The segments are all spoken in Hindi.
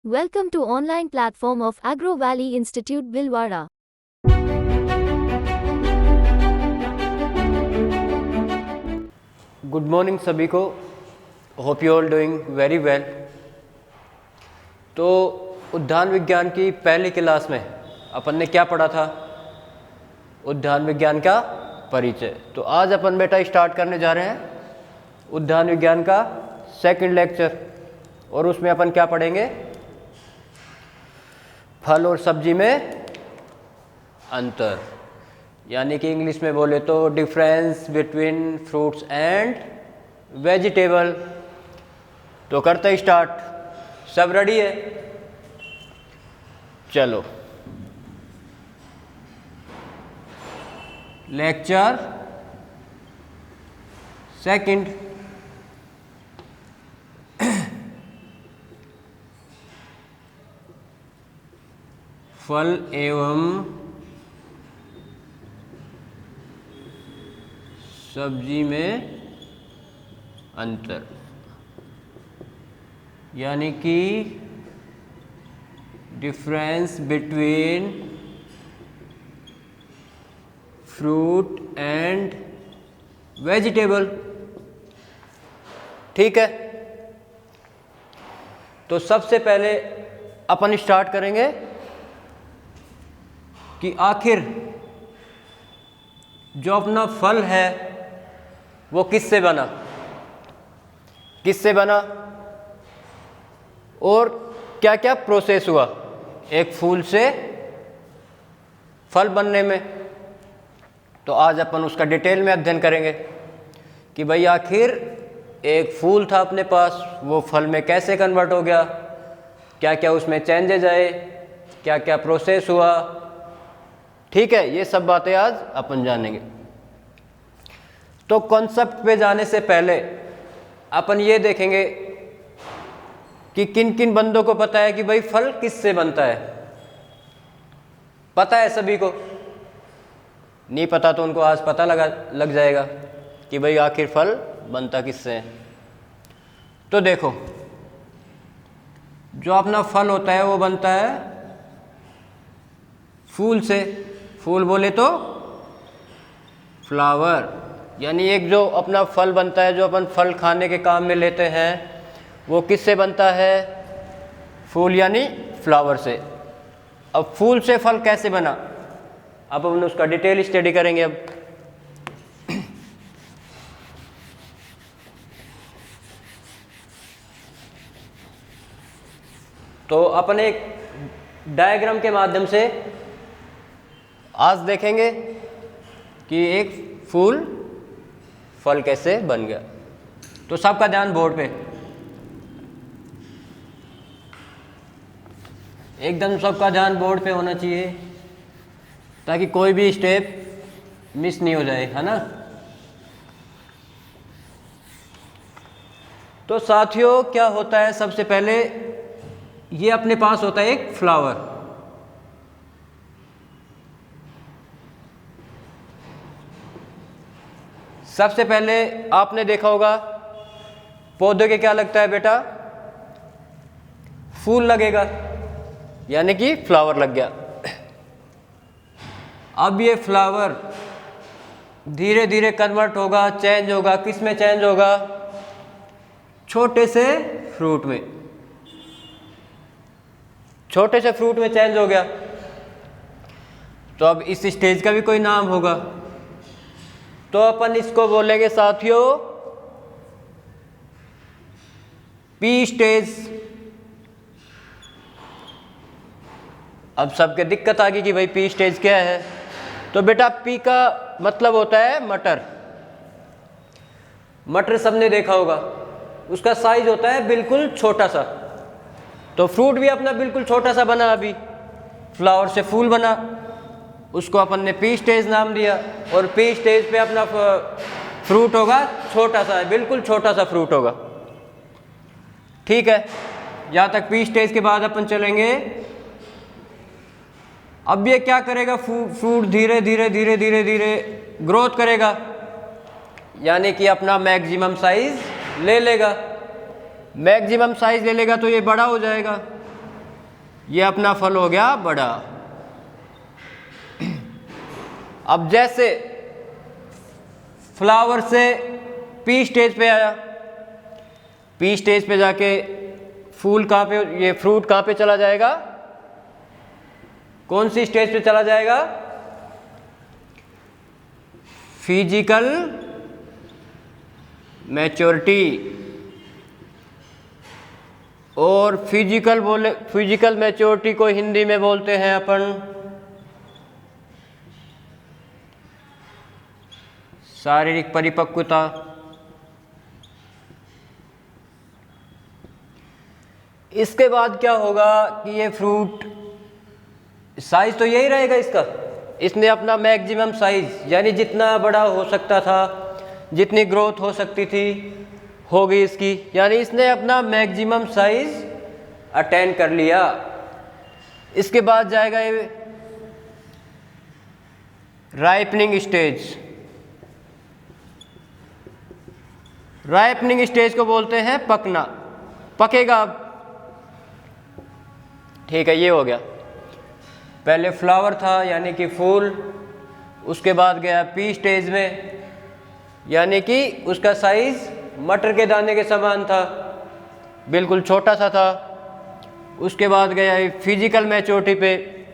Welcome to online platform of Agro Valley Institute Bhilwara. Good morning सभी को। Hope you all doing very well. तो उद्यान विज्ञान की पहली क्लास में अपन ने क्या पढ़ा था? उद्यान विज्ञान का परिचय। तो आज अपन बेटा स्टार्ट करने जा रहे हैं उद्यान विज्ञान का सेकंड लेक्चर, और उसमें अपन क्या पढ़ेंगे? फल और सब्जी में अंतर, यानी कि इंग्लिश में बोले तो difference between fruits and vegetable. तो करते स्टार्ट। सब रेडी है? चलो, लेक्चर सेकंड। फल एवं सब्जी में अंतर, यानी कि difference between fruit and vegetable. ठीक है, तो सबसे पहले अपन स्टार्ट करेंगे कि आखिर जो अपना फल है वो किससे बना, और क्या क्या प्रोसेस हुआ एक फूल से फल बनने में। तो आज अपन उसका डिटेल में अध्ययन करेंगे कि भाई आखिर एक फूल था अपने पास, वो फल में कैसे कन्वर्ट हो गया, क्या क्या उसमें चेंजेज आए, क्या क्या प्रोसेस हुआ। ठीक है, ये सब बातें आज अपन जानेंगे। तो कॉन्सेप्ट पे जाने से पहले अपन ये देखेंगे कि किन किन बंदों को पता है कि भाई फल किससे बनता है। पता है सभी को? नहीं पता तो उनको आज पता लग जाएगा कि भाई आखिर फल बनता किससे है। तो देखो, जो अपना फल होता है वो बनता है फूल से। फूल बोले तो फ्लावर, यानी एक जो अपना फल बनता है, जो अपन फल खाने के काम में लेते हैं, वो किससे बनता है? फूल यानी फ्लावर से। अब फूल से फल कैसे बना, अब अपन उसका डिटेल स्टडी करेंगे। अब तो अपन एक डायग्राम के माध्यम से आज देखेंगे कि एक फल कैसे बन गया। तो सबका ध्यान बोर्ड पे, एकदम सबका ध्यान बोर्ड पे होना चाहिए ताकि कोई भी स्टेप मिस नहीं हो जाए, है ना। तो साथियों, क्या होता है, सबसे पहले ये अपने पास होता है एक फ्लावर। सबसे पहले आपने देखा होगा पौधे के क्या लगता है बेटा? फूल लगेगा, यानी कि फ्लावर लग गया। अब ये फ्लावर धीरे धीरे कन्वर्ट होगा, चेंज होगा। किस में चेंज होगा? छोटे से फ्रूट में। छोटे से फ्रूट में चेंज हो गया। तो अब इस स्टेज का भी कोई नाम होगा, तो अपन इसको बोलेंगे साथियों पी स्टेज। अब सबके दिक्कत आ गई कि भाई पी स्टेज क्या है। तो बेटा पी का मतलब होता है मटर। मटर सबने देखा होगा, उसका साइज होता है बिल्कुल छोटा सा। तो फ्रूट भी अपना बिल्कुल छोटा सा बना, अभी फ्लावर से फूल बना, उसको अपन ने पी स्टेज नाम दिया। और पी स्टेज पे अपना फ्रूट होगा छोटा सा, बिल्कुल छोटा सा फ्रूट होगा। ठीक है, यहाँ तक पी स्टेज के बाद अपन चलेंगे। अब ये क्या करेगा? फ्रूट धीरे धीरे धीरे धीरे धीरे ग्रोथ करेगा, यानी कि अपना मैक्सिमम साइज ले लेगा। मैक्सिमम साइज ले लेगा तो ये बड़ा हो जाएगा। ये अपना फल हो गया बड़ा। अब जैसे फ्लावर से पी स्टेज पे आया, पी स्टेज पे जाके फूल कहाँ पे, ये फ्रूट कहाँ पे चला जाएगा, कौन सी स्टेज पे चला जाएगा, फिजिकल मैच्योरिटी। और फिजिकल मैच्योरिटी को हिंदी में बोलते हैं अपन शारीरिक परिपक्वता। इसके बाद क्या होगा कि ये फ्रूट साइज तो यही रहेगा इसका, इसने अपना मैक्सिमम साइज यानी जितना बड़ा हो सकता था, जितनी ग्रोथ हो सकती थी होगी इसकी, यानी इसने अपना मैक्सिमम साइज अटेन कर लिया। इसके बाद जाएगा ये राइपनिंग स्टेज। राइपनिंग स्टेज को बोलते हैं पकना, पकेगा अब। ठीक है, ये हो गया। पहले फ्लावर था यानी कि फूल, उसके बाद गया पी स्टेज में यानी कि उसका साइज मटर के दाने के समान था, बिल्कुल छोटा सा था। उसके बाद गया फिजिकल मैच्योरिटी पे,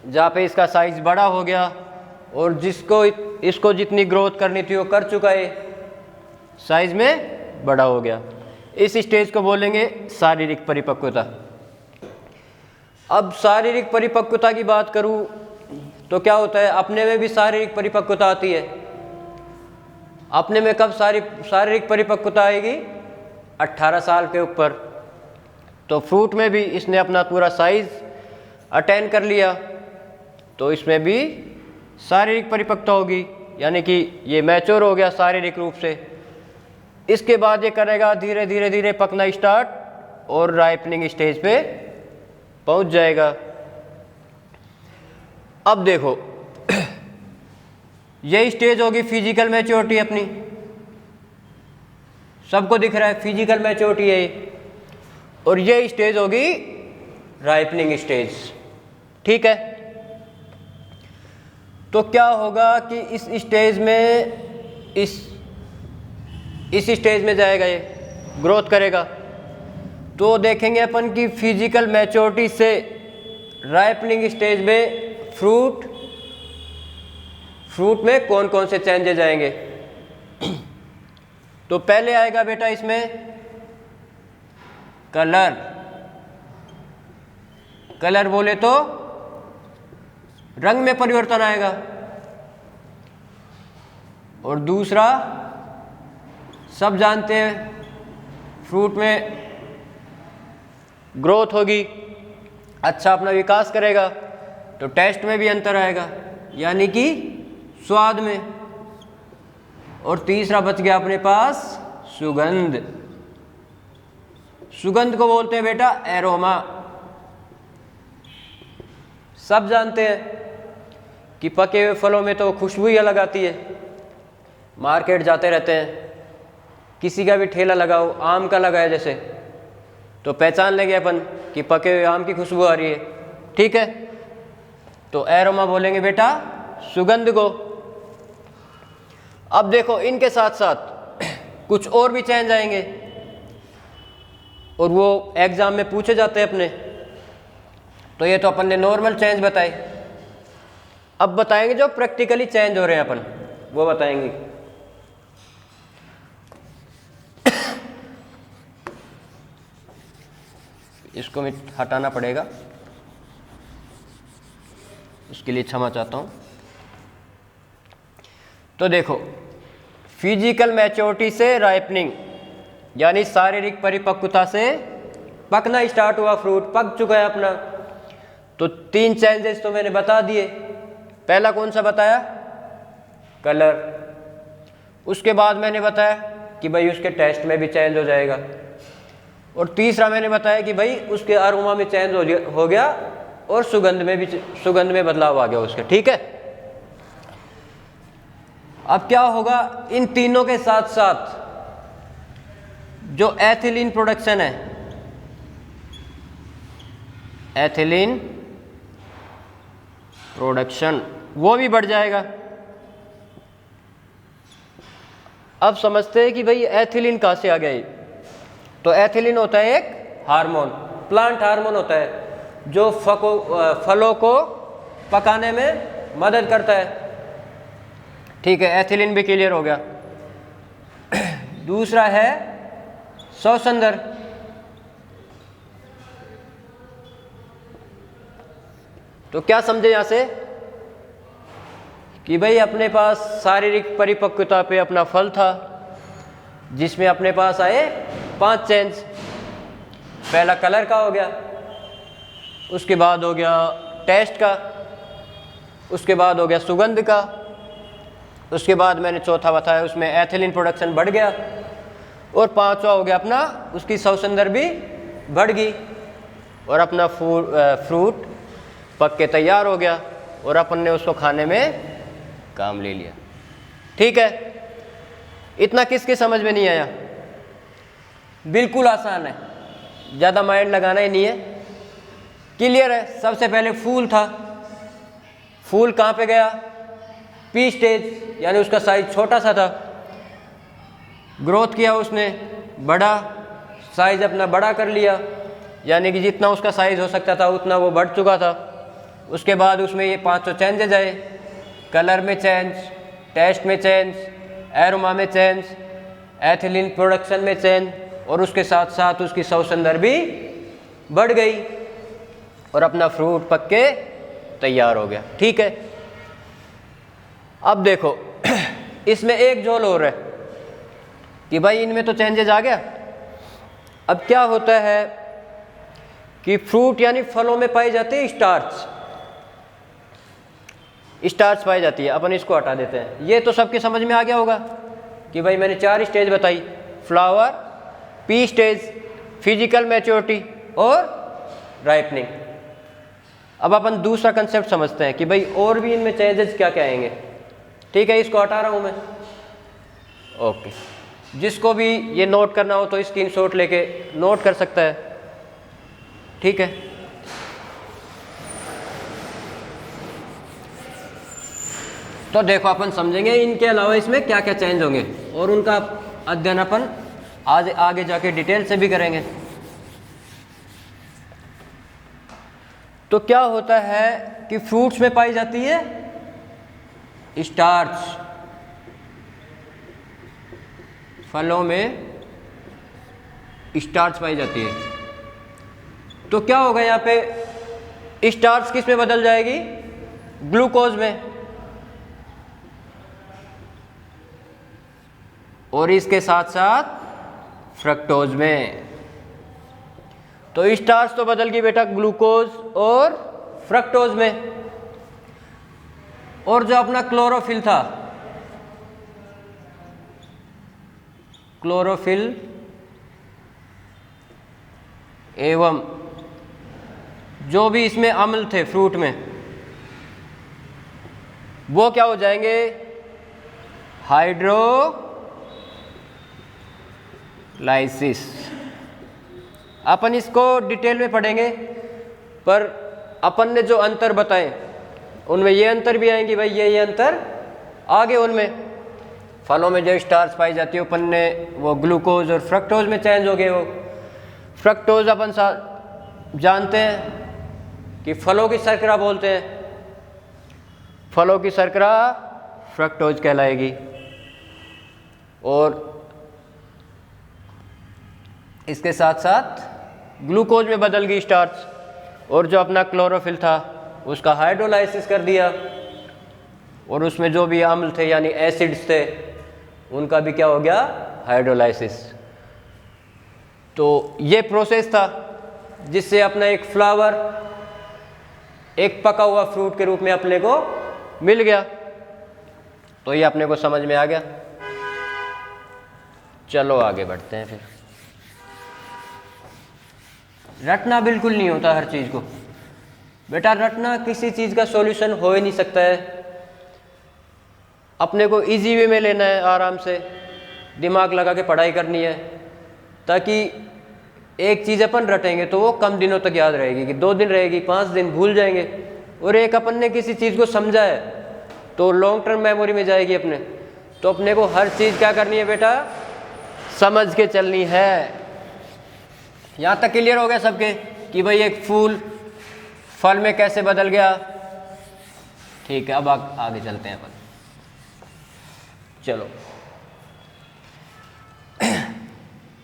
जहाँ पे इसका साइज बड़ा हो गया और इसको जितनी ग्रोथ करनी थी वो कर चुका है, साइज में बड़ा हो गया। इस स्टेज को बोलेंगे शारीरिक परिपक्वता। अब शारीरिक परिपक्वता की बात करूं तो क्या होता है, अपने में भी शारीरिक परिपक्वता आती है। अपने में कब शारीरिक परिपक्वता आएगी, 18 साल के ऊपर। तो फ्रूट में भी इसने अपना पूरा साइज अटेन कर लिया, तो इसमें भी शारीरिक परिपक्वता होगी, यानी कि ये मैच्योर हो गया शारीरिक रूप से। इसके बाद ये करेगा धीरे धीरे धीरे पकना स्टार्ट और राइपनिंग स्टेज पे पहुंच जाएगा। अब देखो यही स्टेज होगी फिजिकल मैच्योरिटी अपनी, सबको दिख रहा है फिजिकल मैच्योरिटी है ये, और ये स्टेज होगी राइपनिंग स्टेज। ठीक है, तो क्या होगा कि इस स्टेज में इस स्टेज में जाएगा, ये ग्रोथ करेगा। तो देखेंगे अपन कि फिजिकल मैच्योरिटी से राइपनिंग स्टेज में फ्रूट में कौन कौन से चेंजेस आएंगे। तो पहले आएगा बेटा इसमें कलर बोले तो रंग में परिवर्तन आएगा, और दूसरा सब जानते हैं फ्रूट में ग्रोथ होगी, अच्छा अपना विकास करेगा, तो टेस्ट में भी अंतर आएगा यानी कि स्वाद में। और तीसरा बच गया अपने पास सुगंध। सुगंध को बोलते हैं बेटा एरोमा। सब जानते हैं कि पके हुए फलों में तो खुशबू ही अलग आती है। मार्केट जाते रहते हैं, किसी का भी ठेला लगाओ, आम का लगा है जैसे, तो पहचान लेंगे अपन कि पके हुए आम की खुशबू आ रही है। ठीक है, तो एरोमा बोलेंगे बेटा सुगंध को। अब देखो इनके साथ साथ कुछ और भी चेंज आएंगे, और वो एग्जाम में पूछे जाते हैं अपने। तो ये तो अपन ने नॉर्मल चेंज बताए, अब बताएंगे जो प्रैक्टिकली चेंज हो रहे हैं अपन, वो बताएंगे। इसको मैं हटाना पड़ेगा, उसके लिए क्षमा चाहता हूँ। तो देखो फिजिकल मैच्योरिटी से राइपनिंग यानी शारीरिक परिपक्वता से पकना स्टार्ट हुआ, फ्रूट पक चुका है अपना। तो 3 चेंजेस तो मैंने बता दिए। पहला कौन सा बताया, कलर। उसके बाद मैंने बताया कि भाई उसके टेस्ट में भी चेंज हो जाएगा, और तीसरा मैंने बताया कि भाई उसके अरोमा में चेंज हो गया, और सुगंध में बदलाव आ गया उसके। ठीक है, अब क्या होगा, इन तीनों के साथ साथ जो एथिलीन प्रोडक्शन है, एथिलीन प्रोडक्शन वो भी बढ़ जाएगा। अब समझते हैं कि भाई एथिलीन कहाँ से आ गया ये। तो एथिलीन होता है एक हार्मोन, प्लांट हार्मोन होता है जो फलों को पकाने में मदद करता है। ठीक है, एथिलीन भी क्लियर हो गया। दूसरा है स्वसंदर। तो क्या समझे यहां से कि भाई अपने पास शारीरिक परिपक्वता पे अपना फल था जिसमें अपने पास आए 5 चेंज। पहला कलर का हो गया, उसके बाद हो गया टेस्ट का, उसके बाद हो गया सुगंध का, उसके बाद मैंने चौथा बताया उसमें एथिलीन प्रोडक्शन बढ़ गया, और 5वां हो गया अपना उसकी स्वसंदर भी बढ़ गई और अपना फ्रूट पक के तैयार हो गया और अपन ने उसको खाने में काम ले लिया। ठीक है, इतना किसके समझ में नहीं आया? बिल्कुल आसान है, ज़्यादा माइंड लगाना ही नहीं है, क्लियर है। सबसे पहले फूल था, फूल कहाँ पे गया? पी स्टेज, यानी उसका साइज छोटा सा था, ग्रोथ किया उसने, बड़ा साइज अपना बड़ा कर लिया, यानी कि जितना उसका साइज हो सकता था उतना वो बढ़ चुका था। उसके बाद उसमें ये 500 चेंजेज आए, कलर में चेंज, टेस्ट में चेंज, एरोमा में चेंज, एथिलीन प्रोडक्शन में चेंज, और उसके साथ साथ उसकी स्वसंदर भी बढ़ गई और अपना फ्रूट पक के तैयार हो गया। ठीक है, अब देखो इसमें एक झोल और है कि भाई इनमें तो चेंजेस आ गया। अब क्या होता है कि फ्रूट यानी फलों में पाई जाती है स्टार्च, स्टार्च पाई जाती है, अपन इसको हटा देते हैं। ये तो सबके समझ में आ गया होगा कि भाई मैंने 4 स्टेज बताई, flower, P stage, physical maturity और राइपनिंग। अब अपन दूसरा कंसेप्ट समझते हैं कि भाई और भी इनमें चेंजेस क्या क्या आएंगे। ठीक है, इसको हटा रहा हूं मैं। ओके, जिसको भी ये नोट करना हो तो स्क्रीनशॉट लेके नोट कर सकता है। ठीक है, तो देखो अपन समझेंगे इनके अलावा इसमें क्या क्या चेंज होंगे और उनका अध्ययन अपन आज आगे जाके डिटेल से भी करेंगे। तो क्या होता है कि फ्रूट्स में पाई जाती है स्टार्च, फलों में स्टार्च पाई जाती है। तो क्या होगा यहाँ पे, स्टार्च किस में बदल जाएगी? ग्लूकोज में, और इसके साथ साथ फ्रक्टोज में। तो स्टार्च तो बदल गई बेटा ग्लूकोज और फ्रक्टोज में। और जो अपना क्लोरोफिल था, क्लोरोफिल एवं जो भी इसमें अम्ल थे फ्रूट में, वो क्या हो जाएंगे? हाइड्रोलाइसिस। अपन इसको डिटेल में पढ़ेंगे, पर अपन ने जो अंतर बताए उनमें ये अंतर भी आएंगे भाई, ये अंतर आगे उनमें फलों में जो स्टार्च पाई जाती है अपन ने वो ग्लूकोज और फ्रक्टोज में चेंज हो गए। वो फ्रक्टोज अपन जानते हैं कि फलों की शर्करा बोलते हैं, फलों की शर्करा फ्रक्टोज कहलाएगी। और इसके साथ साथ ग्लूकोज में बदल गई स्टार्च, और जो अपना क्लोरोफिल था उसका हाइड्रोलाइसिस कर दिया, और उसमें जो भी अम्ल थे यानी एसिड्स थे उनका भी क्या हो गया? हाइड्रोलाइसिस। तो ये प्रोसेस था जिससे अपना एक फ्लावर एक पका हुआ फ्रूट के रूप में अपने को मिल गया। तो ये अपने को समझ में आ गया। चलो आगे बढ़ते हैं। फिर रटना बिल्कुल नहीं होता हर चीज़ को बेटा, रटना किसी चीज़ का सॉल्यूशन हो ही नहीं सकता है। अपने को इजी वे में लेना है, आराम से दिमाग लगा के पढ़ाई करनी है, ताकि एक चीज़ अपन रटेंगे तो वो कम दिनों तक याद रहेगी, कि 2 दिन रहेगी, 5 दिन भूल जाएंगे। और एक अपन ने किसी चीज़ को समझा है तो लॉन्ग टर्म मेमोरी में जाएगी अपने। तो अपने को हर चीज़ क्या करनी है बेटा, समझ के चलनी है। यहाँ तक क्लियर हो गया सबके कि भाई एक फूल फल में कैसे बदल गया। ठीक है, अब आगे चलते हैं अपन। चलो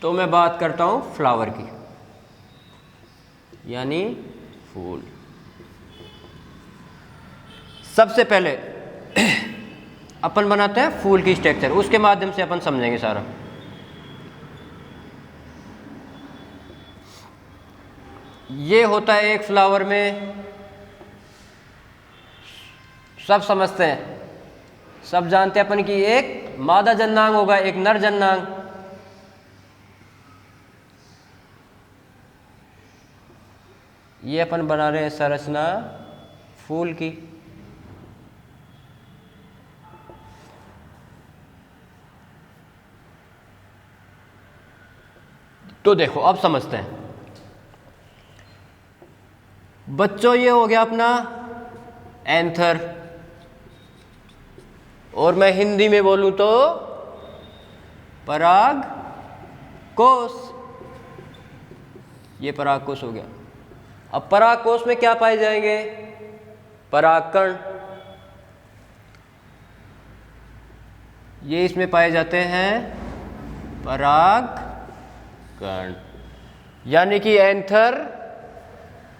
तो मैं बात करता हूँ फ्लावर की, यानी फूल। सबसे पहले अपन बनाते हैं फूल की स्ट्रक्चर, उसके माध्यम से अपन समझेंगे सारा। ये होता है एक फ्लावर में, सब समझते हैं, सब जानते हैं अपन की एक मादा जननांग होगा, एक नर जननांग। ये अपन बना रहे हैं संरचना फूल की। तो देखो अब समझते हैं बच्चों, ये हो गया अपना एंथर, और मैं हिंदी में बोलूं तो पराग कोश। ये पराग कोश हो गया। अब पराग कोश में क्या पाए जाएंगे, परागकण। ये इसमें पाए जाते हैं परागकण, यानी कि एंथर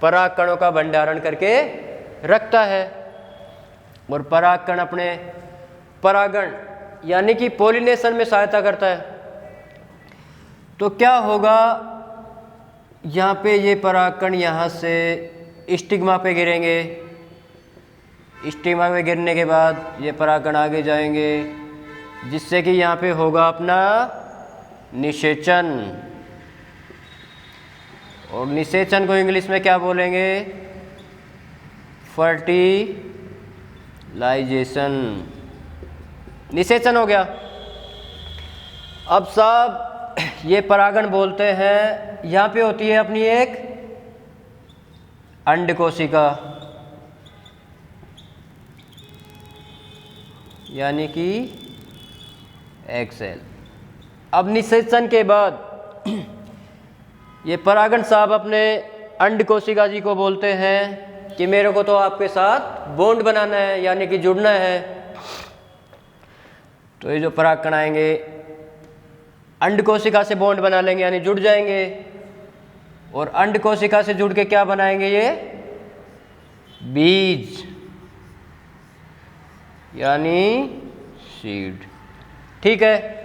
परागकणों का भंडारण करके रखता है। और परागकण अपने परागण यानी कि पॉलिनेशन में सहायता करता है। तो क्या होगा, यहाँ पे ये परागकण यहाँ से स्टिग्मा पे गिरेंगे, स्टिग्मा पे गिरने के बाद ये परागकण आगे जाएंगे, जिससे कि यहाँ पे होगा अपना निषेचन। और निषेचन को इंग्लिश में क्या बोलेंगे, फर्टिलाइजेशन। निषेचन हो गया। अब सब ये परागण बोलते हैं, यहाँ पे होती है अपनी एक अंड कोशिका, यानी कि एग सेल। अब निषेचन के बाद ये परागण साहब अपने अंड कोशिका जी को बोलते हैं कि मेरे को तो आपके साथ बॉन्ड बनाना है, यानी कि जुड़ना है। तो ये जो परागकण आएंगे अंड कोशिका से बॉन्ड बना लेंगे, यानी जुड़ जाएंगे। और अंड कोशिका से जुड़ के क्या बनाएंगे, ये बीज, यानी सीड। ठीक है।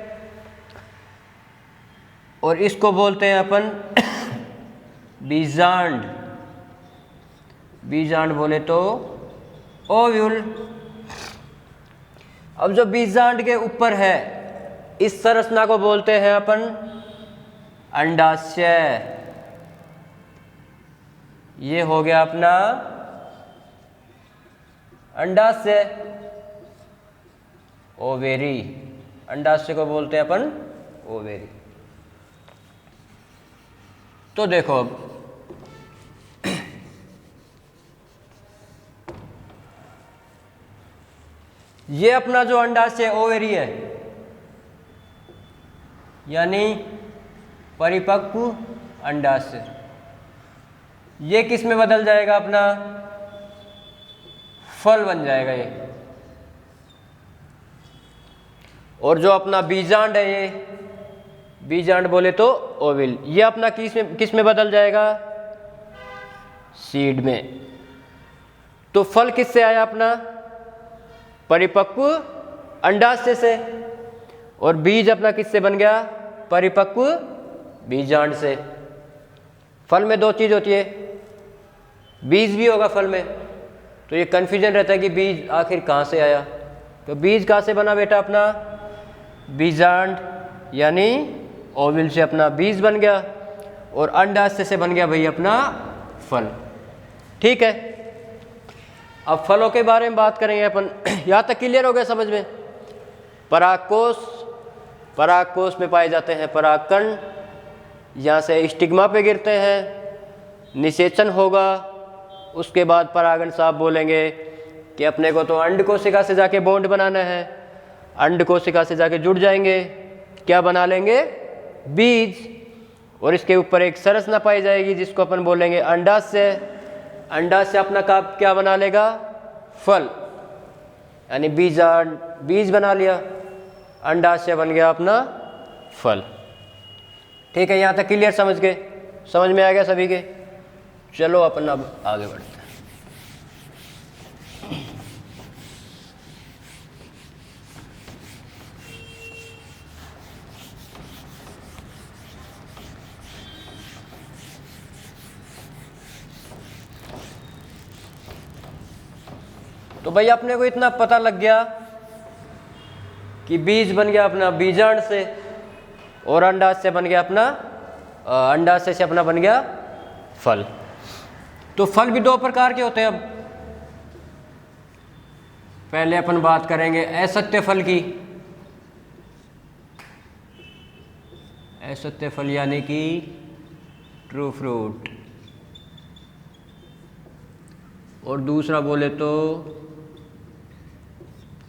और इसको बोलते हैं अपन बीजांड। बीजांड बोले तो ओव्यूल। अब जो बीजांड के ऊपर है इस संरचना को बोलते हैं अपन अंडाशय। ये हो गया अपना अंडाशय, ओवेरी। अंडाशय को बोलते हैं अपन ओवेरी। तो देखो अब ये अपना जो अंडाशय ओवेरी है, यानी परिपक्व अंडाशय, ये किस में बदल जाएगा, अपना फल बन जाएगा ये। और जो अपना बीजांड है, ये बीजांड बोले तो ओविल, ये अपना किस में बदल जाएगा, सीड में। तो फल किससे आया, अपना परिपक्व अंडाशय से। और बीज अपना किससे बन गया, परिपक्व बीजांड से। फल में 2 चीज होती है, बीज भी होगा फल में। तो ये कन्फ्यूजन रहता है कि बीज आखिर कहाँ से आया। तो बीज कहाँ से बना बेटा, अपना बीजांड, यानी ओविल से अपना बीज बन गया। और अंडाशय से बन गया भाई अपना फल। ठीक है। अब फलों के बारे में बात करेंगे अपन। यहाँ तक क्लियर हो गया समझ में। परागकोश, परागकोश में पाए जाते हैं परागकण, यहाँ से स्टिग्मा पे गिरते हैं, निषेचन होगा, उसके बाद परागण साहब बोलेंगे कि अपने को तो अंड कोशिका से जाके बॉन्ड बनाना है, अंड कोशिका से जाके जुड़ जाएंगे, क्या बना लेंगे, बीज, और इसके ऊपर एक संरचना पाई जाएगी जिसको अपन बोलेंगे अंडाशय। अंडाशय अपना क्या बना लेगा, फल, यानी बीज बना लिया, अंडाशय बन गया अपना फल। ठीक है, यहाँ तक क्लियर, समझ में आ गया सभी के। चलो अपन अब आगे बढ़ते हैं। तो भाई अपने को इतना पता लग गया कि बीज बन गया अपना बीजांड से, और अंडाशय से बन गया अपना अंडाशय से अपना बन गया फल। तो फल भी दो प्रकार के होते हैं। अब पहले अपन बात करेंगे असत्य फल की। असत्य फल यानी कि ट्रू फ्रूट, और दूसरा बोले तो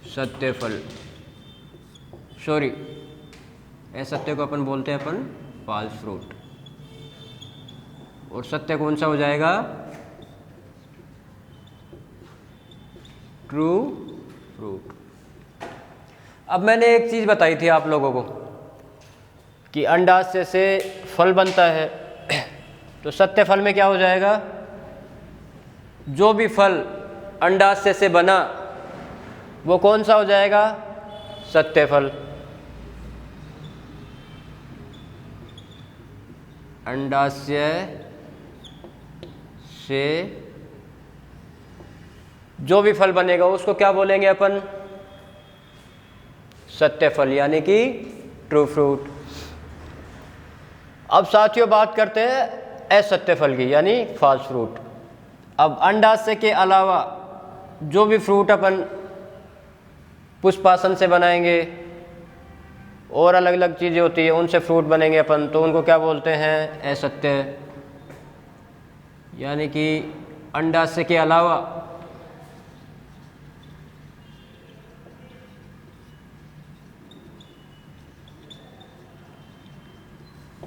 सत्य फल, सॉरी असत्य को अपन बोलते हैं अपन फॉल्स फ्रूट, और सत्य कौन सा हो जाएगा, ट्रू फ्रूट। अब मैंने एक चीज़ बताई थी आप लोगों को कि अंडाशय से फल बनता है, तो सत्य फल में क्या हो जाएगा, जो भी फल अंडाशय से बना वो कौन सा हो जाएगा, सत्य फल। अंडाशय से जो भी फल बनेगा उसको क्या बोलेंगे अपन, सत्य फल, यानी कि ट्रू फ्रूट। अब साथियों बात करते हैं असत्य फल की, यानी फॉल्स फ्रूट। अब अंडाशय के अलावा जो भी फ्रूट अपन पुष्पासन से बनाएंगे और अलग अलग चीज़ें होती है उनसे फ्रूट बनेंगे अपन, तो उनको क्या बोलते हैं, असत्य, यानी कि अंडाशय के अलावा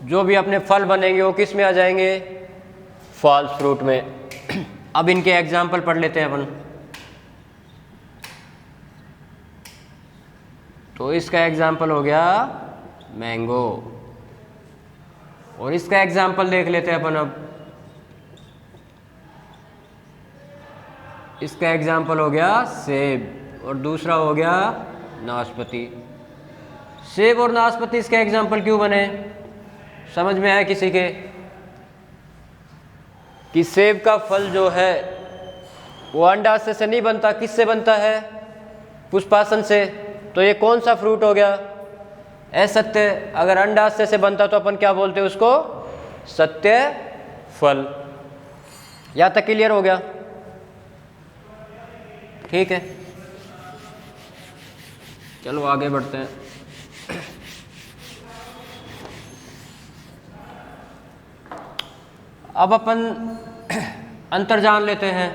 जो भी अपने फल बनेंगे वो किस में आ जाएंगे, फॉल्स फ्रूट में। अब इनके एग्जाम्पल पढ़ लेते हैं अपन। तो इसका एग्जाम्पल हो गया मैंगो, और इसका एग्जाम्पल देख लेते हैं अपन। अब इसका एग्जाम्पल हो गया सेब, और दूसरा हो गया नाशपाती। सेब और नाशपाती इसका एग्जाम्पल क्यों बने, समझ में आया किसी के, कि सेब का फल जो है वो अंडाशय से नहीं बनता, किससे बनता है, पुष्पासन से। तो ये कौन सा फ्रूट हो गया, असत्य। अगर अंडाशय से बनता तो अपन क्या बोलते हैं उसको, सत्य फल। यहां तक क्लियर हो गया, ठीक है। चलो आगे बढ़ते हैं। अब अपन अंतर जान लेते हैं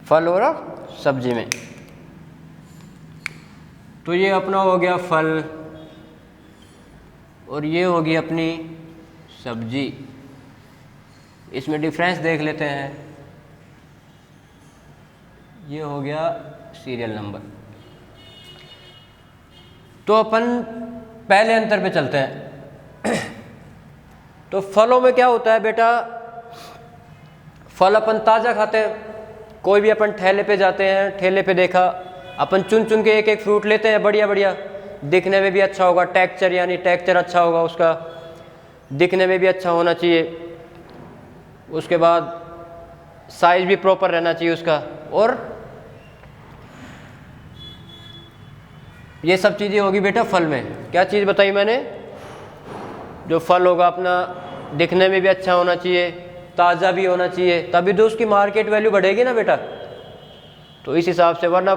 फल और सब्जी में। तो ये अपना हो गया फल, और ये होगी अपनी सब्जी। इसमें डिफरेंस देख लेते हैं। ये हो गया सीरियल नंबर। तो अपन पहले अंतर पे चलते हैं। तो फलों में क्या होता है बेटा, फल अपन ताज़ा खाते हैं। कोई भी अपन ठेले पे जाते हैं, ठेले पे देखा, अपन चुन चुन के एक एक फ्रूट लेते हैं, बढ़िया बढ़िया, दिखने में भी अच्छा होगा, टेक्सचर यानी टेक्सचर अच्छा होगा उसका, दिखने में भी अच्छा होना चाहिए, उसके बाद साइज भी प्रॉपर रहना चाहिए उसका, और ये सब चीज़ें होगी बेटा फल में। क्या चीज़ बताई मैंने, जो फल होगा अपना दिखने में भी अच्छा होना चाहिए, ताज़ा भी होना चाहिए, तभी तो उसकी मार्केट वैल्यू बढ़ेगी ना बेटा। तो इस हिसाब से, वरना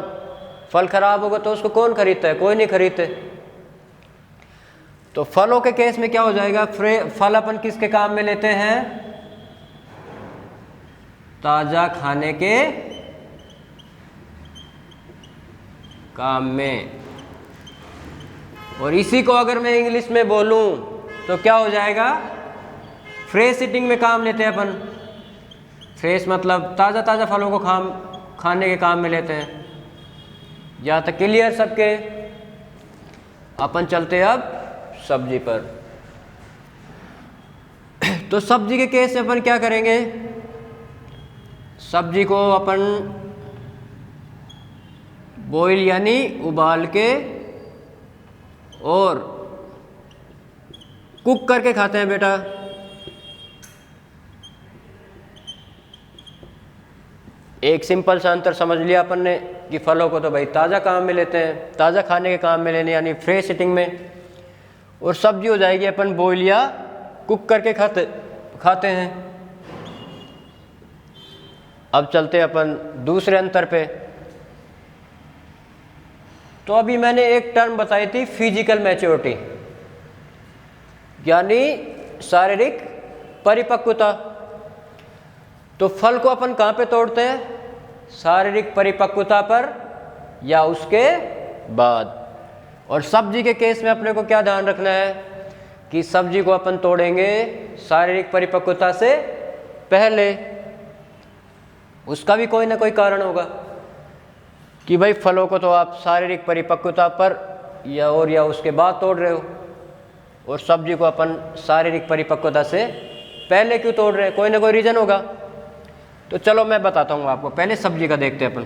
फल खराब होगा तो उसको कौन खरीदता है, कोई नहीं खरीदते। तो फलों के केस में क्या हो जाएगा, फल अपन किसके काम में लेते हैं, ताजा खाने के काम में। और इसी को अगर मैं इंग्लिश में बोलूं तो क्या हो जाएगा, फ्रेश ईटिंग में काम लेते हैं अपन। फ्रेश मतलब ताज़ा ताज़ा फलों को खाने के काम में लेते हैं। यहाँ तक क्लियर सबके। अपन चलते हैं अब सब्जी पर। तो सब्जी के केस में अपन क्या करेंगे, सब्जी को अपन बॉईल यानी उबाल के और कुक करके खाते हैं बेटा। एक सिंपल सा अंतर समझ लिया अपन ने कि फलों को तो भाई ताज़ा काम में लेते हैं, ताज़ा खाने के काम में लेने यानी फ्रेश ईटिंग में, और सब्जी हो जाएगी अपन बॉईल या कुक करके खाते हैं। अब चलते हैं अपन दूसरे अंतर पे। तो अभी मैंने एक टर्म बताई थी फिजिकल मैच्योरिटी यानी शारीरिक परिपक्वता। तो फल को अपन कहाँ पे तोड़ते हैं, शारीरिक परिपक्वता पर या उसके बाद। और सब्जी के केस में अपने को क्या ध्यान रखना है कि सब्जी को अपन तोड़ेंगे शारीरिक परिपक्वता से पहले। उसका भी कोई ना कोई कारण होगा कि भाई फलों को तो आप शारीरिक परिपक्वता पर या उसके बाद तोड़ रहे हो, और सब्जी को अपन शारीरिक परिपक्वता से पहले क्यों तोड़ रहे हैं, कोई ना कोई रीज़न होगा। तो चलो मैं बताता हूँ आपको। पहले सब्जी का देखते हैं अपन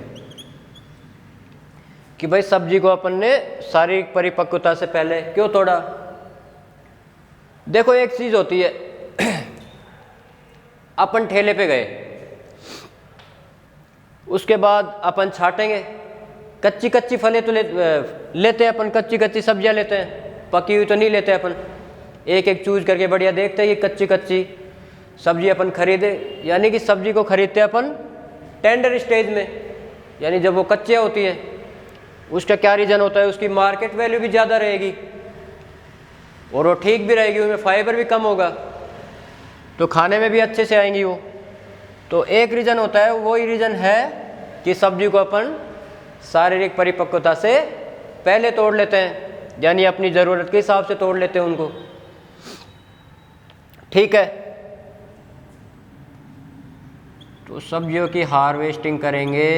कि भाई सब्जी को अपन ने शारीरिक परिपक्वता से पहले क्यों तोड़ा। देखो एक चीज़ होती है, अपन ठेले पे गए, उसके बाद अपन छाटेंगे, कच्ची कच्ची फलें तो लेते हैं अपन, कच्ची कच्ची सब्जियां लेते हैं, पकी हुई तो नहीं लेते अपन। एक एक चूज करके बढ़िया देखते हैं कि कच्ची कच्ची सब्जी अपन खरीदे, यानी कि सब्जी को खरीदते हैं अपन टेंडर स्टेज में, यानी जब वो कच्चे होती है। उसका क्या रीज़न होता है, उसकी मार्केट वैल्यू भी ज़्यादा रहेगी और वो ठीक भी रहेगी, उसमें फाइबर भी कम होगा, तो खाने में भी अच्छे से आएंगी वो। तो एक रीज़न होता है, वही रीज़न है कि सब्जी को अपन शारीरिक परिपक्वता से पहले तोड़ लेते हैं, यानी अपनी ज़रूरत के हिसाब से तोड़ लेते हैं उनको। ठीक है, तो सब्जियों की हार्वेस्टिंग करेंगे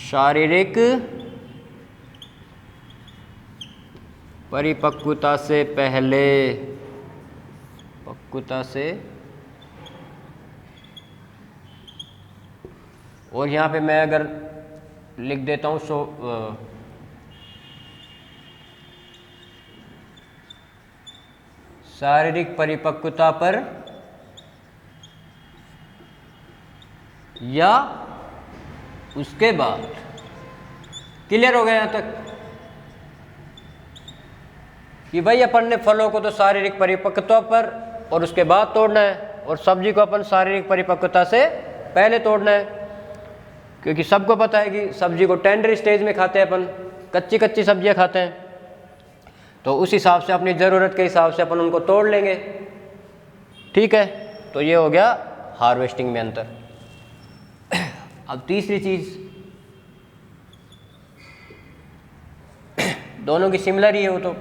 शारीरिक परिपक्वता से पहले, पक्वता से। और यहाँ पे मैं अगर लिख देता हूँ शारीरिक परिपक्वता पर या उसके बाद। क्लियर हो गया यहाँ तक कि भाई अपन ने फलों को तो शारीरिक परिपक्वता पर और उसके बाद तोड़ना है, और सब्जी को अपन शारीरिक परिपक्वता से पहले तोड़ना है, क्योंकि सबको पता है कि सब्जी को टेंडर स्टेज में खाते हैं अपन, कच्ची कच्ची सब्जियां खाते हैं। तो उस हिसाब से अपनी ज़रूरत के हिसाब से अपन उनको तोड़ लेंगे। ठीक है, तो ये हो गया हार्वेस्टिंग में अंतर। अब तीसरी चीज़, दोनों की सिमिलर ही है वो, तो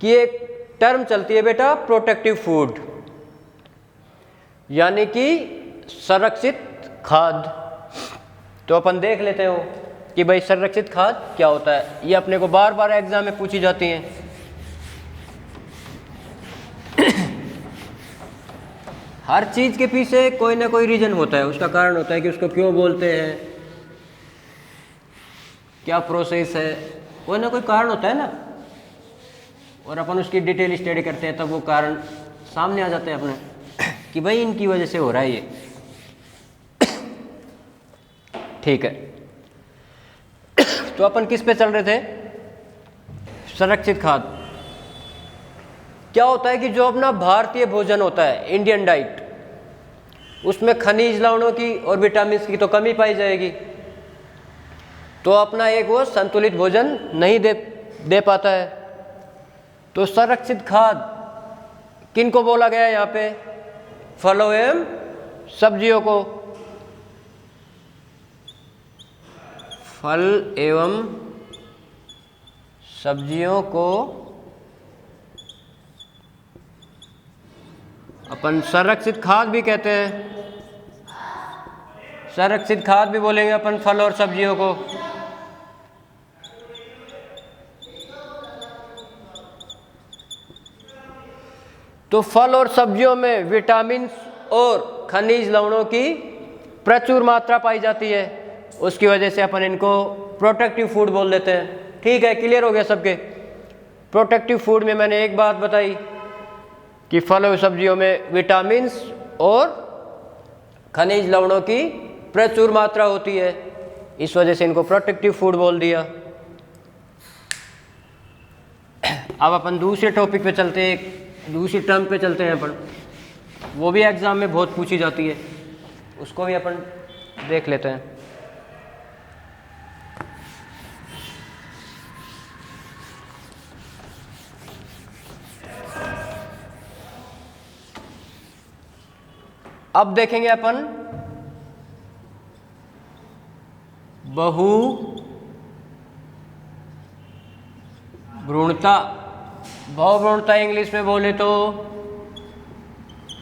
कि एक टर्म चलती है बेटा प्रोटेक्टिव फूड, यानी कि संरक्षित खाद्य। तो अपन देख लेते हो कि भाई संरक्षित खाद्य क्या होता है। ये अपने को बार बार एग्जाम में पूछी जाती हैं। हर चीज़ के पीछे कोई ना कोई रीज़न होता है, उसका कारण होता है कि उसको क्यों बोलते हैं, क्या प्रोसेस है, कोई ना कोई कारण होता है ना। और अपन उसकी डिटेल स्टडी करते हैं तब वो कारण सामने आ जाते हैं अपने कि भाई इनकी वजह से हो रहा है ये। ठीक है, तो अपन किस पे चल रहे थे, संरक्षित खाद्य। क्या होता है कि जो अपना भारतीय भोजन होता है, इंडियन डाइट, उसमें खनिज लवणों की और विटामिन की तो कमी पाई जाएगी। तो अपना एक वो संतुलित भोजन नहीं दे पाता है। तो संरक्षित खाद किन को बोला गया है यहाँ पे? फलों एवं सब्जियों को। फल एवं सब्जियों को अपन संरक्षित खाद भी कहते हैं। संरक्षित खाद भी बोलेंगे अपन फल और सब्जियों को। तो फल और सब्जियों में विटामिन और खनिज लवणों की प्रचुर मात्रा पाई जाती है। उसकी वजह से अपन इनको प्रोटेक्टिव फूड बोल देते हैं। ठीक है, क्लियर हो गया सबके? प्रोटेक्टिव फूड में मैंने एक बात बताई कि फल और सब्जियों में विटामिन्स और खनिज लवणों की प्रचुर मात्रा होती है, इस वजह से इनको प्रोटेक्टिव फूड बोल दिया। अब अपन दूसरे टॉपिक पे चलते हैं, दूसरी टर्म पे चलते हैं अपन। वो भी एग्जाम में बहुत पूछी जाती है, उसको भी अपन देख लेते हैं। अब देखेंगे अपन बहुभ्रूणता। बहुभ्रूणता इंग्लिश में बोले तो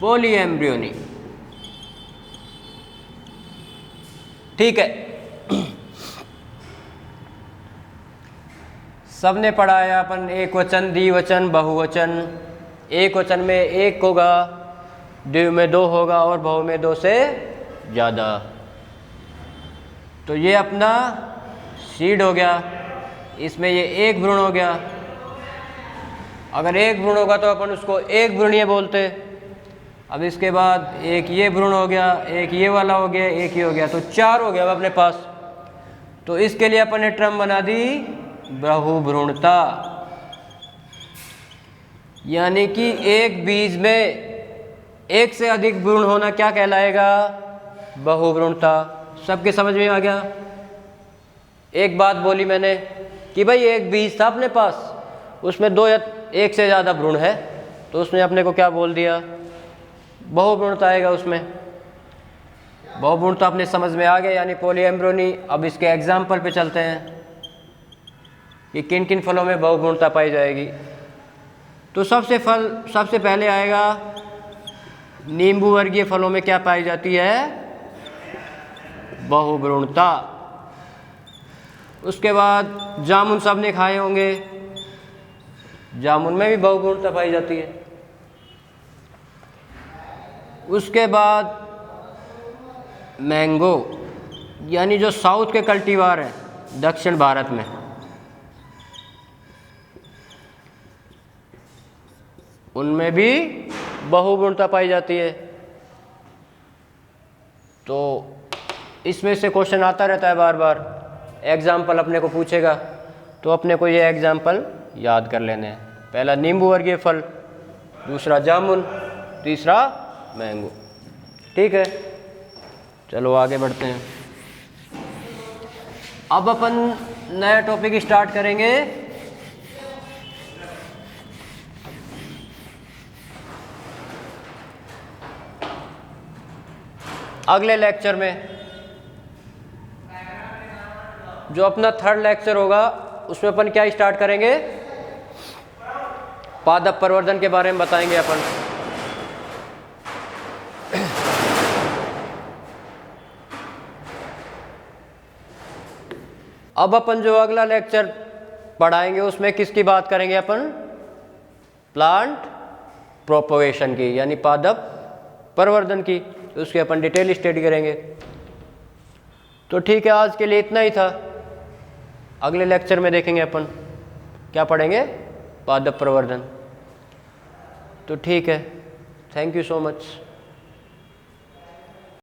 पॉलीएम्ब्रियोनी। ठीक है, सबने पढ़ा है अपन एक वचन, द्विवचन, बहुवचन। एक वचन में एक होगा, द्विव में दो होगा और बहु में दो से ज़्यादा। तो ये अपना सीड हो गया, इसमें ये एक भ्रूण हो गया। अगर एक भ्रूण होगा तो अपन उसको एक भ्रूणीय बोलते। अब इसके बाद एक ये भ्रूण हो गया, एक ये वाला हो गया, एक ये हो गया, तो चार हो गया अब अपने पास। तो इसके लिए अपन ने टर्म बना दी बहुभ्रूणता। यानी कि एक बीज में एक से अधिक भ्रूण होना क्या कहलाएगा? बहुभ्रूणता। सबके समझ में आ गया? एक बात बोली मैंने कि भाई एक बीज था अपने पास, उसमें दो या एक से ज़्यादा भ्रूण है, तो उसने अपने को क्या बोल दिया? बहुभ्रूणता आएगा उसमें। बहुभ्रूणता अपने समझ में आ गया, यानी पॉलीएम्ब्रियोनी। अब इसके एग्जाम्पल पे चलते हैं कि किन किन फलों में बहुभ्रूणता पाई जाएगी। तो सबसे पहले आएगा नींबू वर्गीय फलों में क्या पाई जाती है? बहुभ्रूणता। उसके बाद जामुन सबने खाए होंगे, जामुन में भी बहुभ्रूणता पाई जाती है। उसके बाद मैंगो, यानी जो साउथ के कल्टीवार हैं दक्षिण भारत में, उनमें भी बहुभ्रूणता पाई जाती है। तो इसमें से क्वेश्चन आता रहता है बार बार, एग्जाम्पल अपने को पूछेगा, तो अपने को ये एग्जाम्पल याद कर लेने हैं। पहला नींबू वर्गीय फल, दूसरा जामुन, तीसरा मैंगो। ठीक है, चलो आगे बढ़ते हैं। अब अपन नया टॉपिक स्टार्ट करेंगे अगले लेक्चर में। जो अपना थर्ड लेक्चर होगा उसमें अपन क्या स्टार्ट करेंगे? पादप प्रवर्धन के बारे में बताएंगे अपन। अब अपन जो अगला लेक्चर पढ़ाएंगे उसमें किसकी बात करेंगे अपन? प्लांट प्रोपगेशन की, यानी पादप प्रवर्धन की। उसकी अपन डिटेल स्टडी करेंगे। तो ठीक है, आज के लिए इतना ही था। अगले लेक्चर में देखेंगे अपन क्या पढ़ेंगे? पादप प्रवर्धन। तो ठीक है, थैंक यू सो मच।